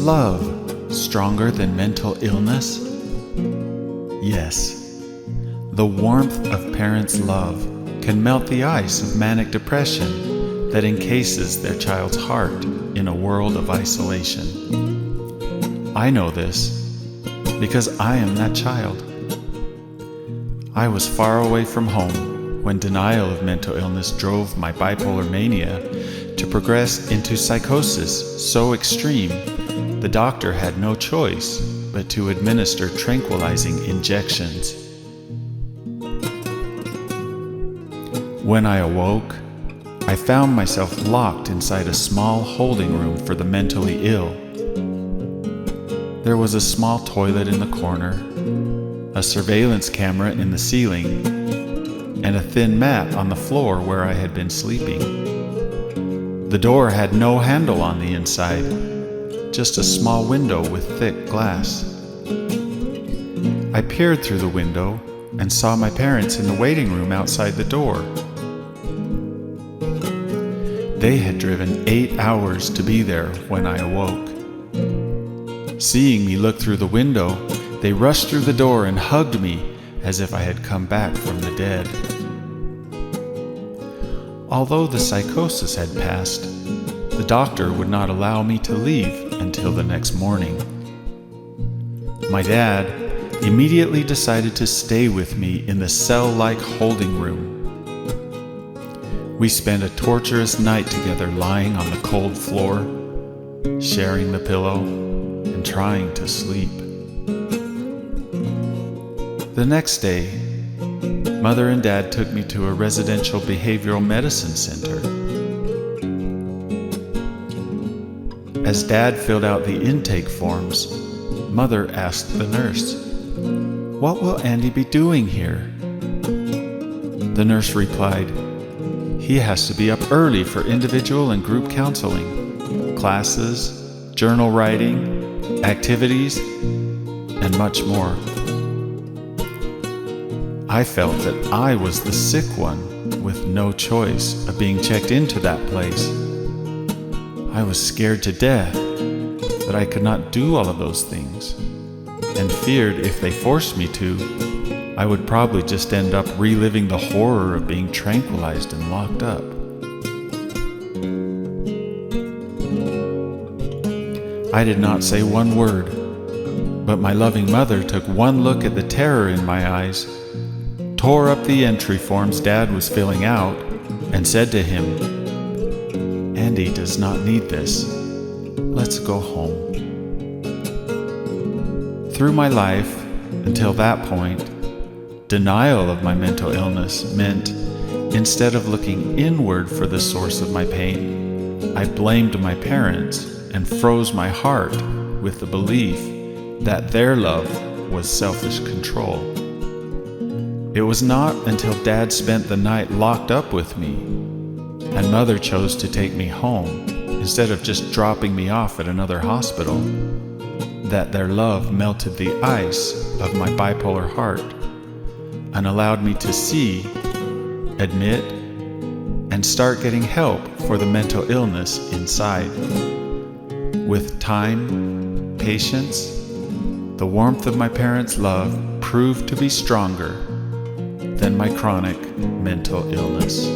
love stronger than mental illness? Yes. The warmth of parents' love can melt the ice of manic depression that encases their child's heart in a world of isolation. I know this because I am that child. I was far away from home when denial of mental illness drove my bipolar mania to progress into psychosis so extreme the doctor had no choice but to administer tranquilizing injections. When I awoke, I found myself locked inside a small holding room for the mentally ill. There was a small toilet in the corner, a surveillance camera in the ceiling, and a thin mat on the floor where I had been sleeping. The door had no handle on the inside, just a small window with thick glass. I peered through the window and saw my parents in the waiting room outside the door. They had driven 8 hours to be there when I awoke. Seeing me look through the window, they rushed through the door and hugged me as if I had come back from the dead. Although the psychosis had passed, the doctor would not allow me to leave until the next morning. My dad immediately decided to stay with me in the cell-like holding room. We spent a torturous night together lying on the cold floor, sharing the pillow, and trying to sleep. The next day, Mother and Dad took me to a residential behavioral medicine center. As Dad filled out the intake forms, Mother asked the nurse, "What will Andy be doing here?" The nurse replied, "He has to be up early for individual and group counseling, classes, journal writing, activities, and much more." I felt that I was the sick one with no choice of being checked into that place. I was scared to death that I could not do all of those things, and feared if they forced me to, I would probably just end up reliving the horror of being tranquilized and locked up. I did not say one word, but my loving mother took one look at the terror in my eyes, tore up the entry forms Dad was filling out, and said to him, "Andy does not need this. Let's go home." Through my life, until that point, denial of my mental illness meant, instead of looking inward for the source of my pain, I blamed my parents and froze my heart with the belief that their love was selfish control. It was not until Dad spent the night locked up with me, and Mother chose to take me home instead of just dropping me off at another hospital, that their love melted the ice of my bipolar heart and allowed me to see, admit, and start getting help for the mental illness inside. With time, patience, the warmth of my parents' love proved to be stronger than my chronic mental illness.